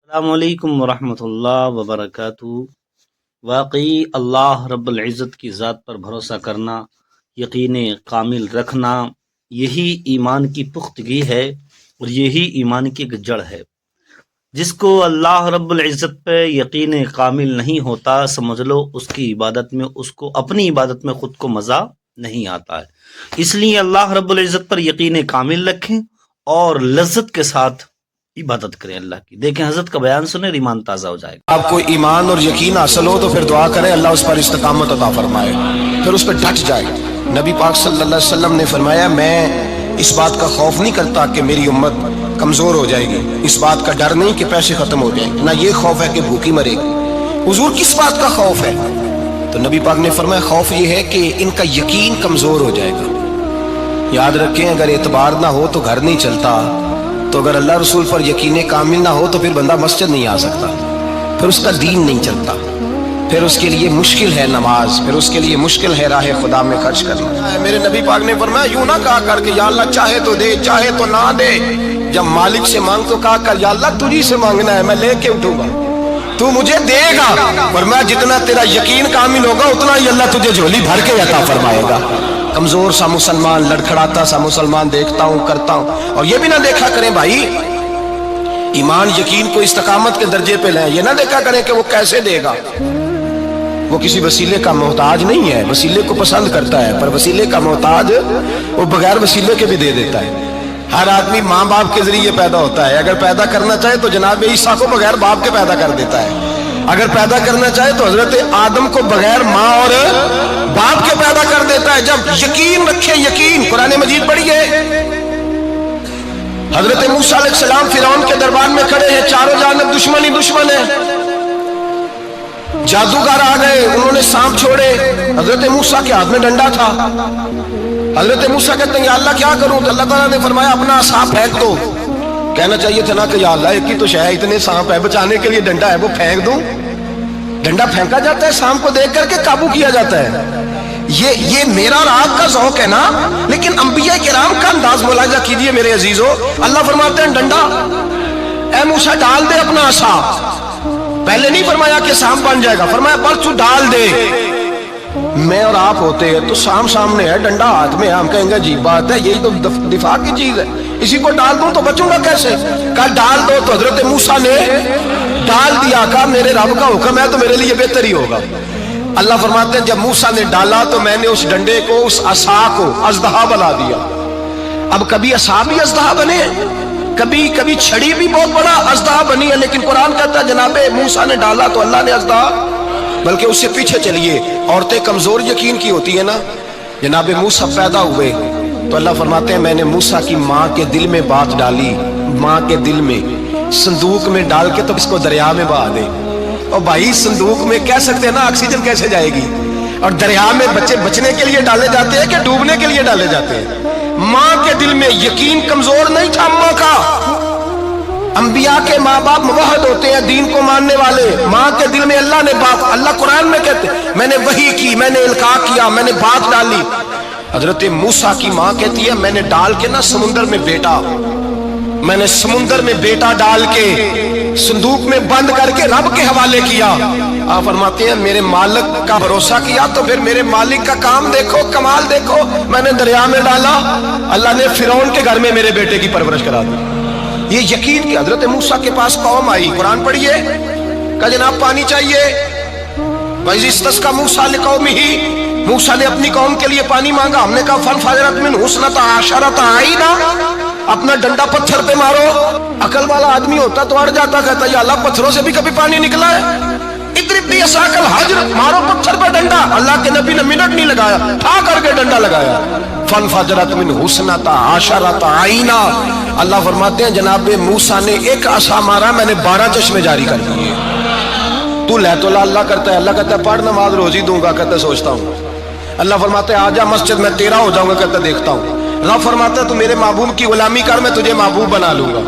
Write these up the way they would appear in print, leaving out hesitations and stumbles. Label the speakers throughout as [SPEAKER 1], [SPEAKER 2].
[SPEAKER 1] السلام علیکم ورحمۃ اللہ وبرکاتہ۔ واقعی اللہ رب العزت کی ذات پر بھروسہ کرنا، یقین کامل رکھنا، یہی ایمان کی پختگی ہے اور یہی ایمان کی ایک جڑ ہے۔ جس کو اللہ رب العزت پہ یقین کامل نہیں ہوتا، سمجھ لو اس کی عبادت میں، اس کو اپنی عبادت میں خود کو مزہ نہیں آتا ہے۔ اس لیے اللہ رب العزت پر یقین کامل رکھیں اور لذت کے ساتھ عبادت کریں اللہ کی۔ دیکھیں حضرت کا بیان سنیں، ایمان تازہ ہو جائے گا۔
[SPEAKER 2] آپ کو ایمان اور یقین حاصل ہو تو پھر دعا کریں اللہ اس پر استقامت عطا فرمائے، پھر اس پہ ڈٹ جائے۔ نبی پاک صلی اللہ علیہ وسلم نے فرمایا میں اس بات کا خوف نہیں کرتا کہ میری امت کمزور ہو جائے گی، اس بات کا ڈر نہیں کہ پیسے ختم ہو جائیں، نہ یہ خوف ہے کہ بھوکی مرے گی۔ حضور کس بات کا خوف ہے؟ تو نبی پاک نے فرمایا خوف یہ ہے کہ ان کا یقین کمزور ہو جائے گا۔ یاد رکھیں اگر اعتبار نہ ہو تو گھر نہیں چلتا، تو اگر اللہ رسول پر یقین کامل نہ ہو تو پھر بندہ مسجد نہیں آ سکتا، پھر اس کا دین نہیں چلتا، پھر اس کے لیے مشکل ہے نماز، پھر اس کے لیے مشکل ہے راہ خدا میں خرچ کرنا۔ میرے نبی پاک نے فرمایا یوں نہ کہا کر کے یا اللہ چاہے تو دے چاہے تو نہ دے، جب مالک سے مانگ تو کہا کر یا اللہ تجھی سے مانگنا ہے، میں لے کے اٹھوں گا، تو مجھے دے گا۔ فرمایا جتنا تیرا یقین کامل ہوگا اتنا ہی اللہ تجھے جھولی بھر کے عطا فرمائے گا۔ کمزور سا مسلمان، لڑکھڑاتا سا مسلمان دیکھتا ہوں کرتا ہوں، اور یہ بھی نہ دیکھا کریں بھائی ایمان یقین کو استقامت کے درجے پہ لیں، یہ نہ دیکھا کریں کہ وہ کیسے دے گا، وہ کسی وسیلے کا محتاج نہیں ہے، وسیلے کو پسند کرتا ہے، پر وسیلے کا محتاج وہ بغیر وسیلے کے بھی دے دیتا ہے۔ ہر آدمی ماں باپ کے ذریعے پیدا ہوتا ہے، اگر پیدا کرنا چاہے تو جناب عیسیٰ کو بغیر باپ کے پیدا کر دیتا ہے، اگر پیدا کرنا چاہے تو حضرت آدم کو بغیر ماں اور باپ کے پیدا کر دیتا ہے۔ جب یقین رکھے، یقین قرآن مجید پڑھیے، حضرت موسیٰ علیہ السلام فرعون کے دربار میں کھڑے ہیں، چاروں جانب دشمن ہی دشمن ہے، جادوگر آ گئے، انہوں نے سانپ چھوڑے، حضرت موسیٰ کے ہاتھ میں ڈنڈا تھا۔ حضرت موسیٰ کہتے ہیں یا اللہ کیا کروں؟ تو اللہ تعالیٰ نے فرمایا اپنا سانپ پھینک دو۔ کہنا چاہیے تھا نا کہ یا اللہ ایک ہی تو شے، اتنے سانپ ہے، بچانے کے لیے ڈنڈا ہے وہ پھینک دوں؟ ڈنڈا پھینکا جاتا ہے، سانپ کو دیکھ کر کے قابو کیا جاتا ہے۔ یہ میرا اور آپ کا ذوق ہے نا، لیکن انبیاء کرام کا انداز ملاحظہ کیجئے میرے عزیزو۔ اللہ فرماتے ہیں ڈنڈا، اے موسیٰ ڈال دے اپنا عصا۔ پہلے نہیں فرمایا کہ سانپ بن جائے گا، فرمایا بس تو ڈال دے۔ میں اور آپ ہوتے ہیں تو سانپ سامنے ہے، ڈنڈا ہاتھ میں ہے، ہم کہیں گے عجیب بات ہے، یہی تو دفاع کی چیز ہے، اسی کو ڈال دوں تو بچوں گا کیسے؟ کہا ڈال دو، تو حضرت موسیٰ نے ڈال دیا، کہا میرے رب کا حکم ہے تو میرے لیے بہتر ہی ہوگا۔ اللہ فرماتے ہیں جب موسیٰ نے ڈالا تو میں نے اس ڈنڈے کو، اس عصا کو اژدہا بنا دیا۔ اب کبھی عصا بھی اژدہا بنے، کبھی چھڑی بھی بہت بڑا اژدہا بنی ہے، لیکن قرآن کہتا ہے جناب موسیٰ نے ڈالا تو اللہ نے اژدہا، بلکہ اس سے پیچھے چلیے، عورتیں کمزور یقین کی ہوتی ہیں نا، جناب موسیٰ پیدا ہوئے تو اللہ فرماتے ہیں میں نے موسیٰ کی ماں کے دل میں بات ڈالی، ماں کے دل میں، صندوق میں ڈال کے تو اس کو دریا میں بہا دے۔ اور بھائی صندوق میں کہہ سکتے ہیں نا آکسیجن کیسے جائے گی، اور دریا میں بچے بچنے کے لیے ڈالے جاتے ہیں کہ ڈوبنے کے لیے ڈالے جاتے ہیں؟ ماں کے دل میں یقین کمزور نہیں تھا ماں کا۔ انبیاء کے ماں باپ موحد ہوتے ہیں، دین کو ماننے والے، ماں کے دل میں اللہ نے بات، اللہ قرآن میں کہتے ہیں میں نے وحی کی، میں نے القاء کیا، میں نے بات ڈالی۔ حضرت موسیٰ کی ماں کہتی ہے میں نے ڈال کے نا سمندر میں بیٹا، میں نے سمندر میں بیٹا ڈال کے صندوق میں بند کر کے رب کے حوالے کیا۔ آپ فرماتے ہیں میرے مالک کا بھروسہ کیا تو پھر میرے مالک کا کام دیکھو، کمال دیکھو، میں نے دریا میں ڈالا، اللہ نے فرعون کے گھر میں میرے بیٹے کی پرورش کرا دی۔ یہ یقین کہ حضرت موسیٰ کے پاس قوم آئی، قرآن پڑھیے، کہا جناب پانی چاہیے، وَإِذِ اسْتَسْقَىٰ مُوسَىٰ لِقَوْمِهِ، موسیٰ نے اپنی قوم کے لیے پانی مانگا، ہم نے کہا فَانْفَجَرَتْ مِنْهُ اثْنَتَا عَشَرَةَ عَيْنًا، اپنا ڈنڈا پتھر پہ مارو۔ عقل والا آدمی ہوتا تو اڑ جاتا، کہتا یا اللہ پتھروں سے بھی کبھی پانی نکلا ہے؟ اضرب بعصاک الحجر، مارو پتھر پہ ڈنڈا۔ اللہ کے نبی نے منٹ نہیں لگایا، ٹھا کر کے ڈنڈا لگایا، فَانْفَجَرَتْ مِنْهُ اثْنَتَا عَشَرَةَ عَيْنًا۔ اللہ فرماتے ہیں جناب موسیٰ نے ایک عصا مارا، میں نے 12 چشمے جاری کر دیے۔ تو لے تو اللہ کرتا ہے، اللہ کہتا ہے پڑھ نماز روزی دوں گا، کہتا ہے سوچتا ہوں۔ اللہ فرماتا ہے آجا مسجد میں تیرا ہو جاؤں گا، کہتا ہے دیکھتا ہوں۔ رب فرماتا ہے تو میرے محبوب کی غلامی کر، میں تجھے محبوب بنا لوں گا۔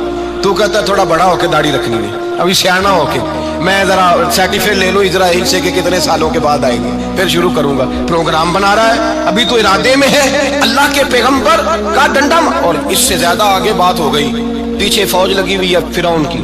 [SPEAKER 2] تو کہتا ہے تھوڑا بڑا ہو کے داڑھی رکھنی ہے، ابھی سیانا ہو کے میں ذرا سرٹیفکیٹ لے لوں اسرائیل سے کہ کتنے سالوں کے بعد آئے گی، پھر شروع کروں گا۔ پروگرام بنا رہا ہے، ابھی تو ارادے میں ہے اللہ کے پیغمبر کا ڈنڈا، اور اس سے زیادہ آگے بات ہو گئی، پیچھے فوج لگی ہوئی ہے فرعون کی،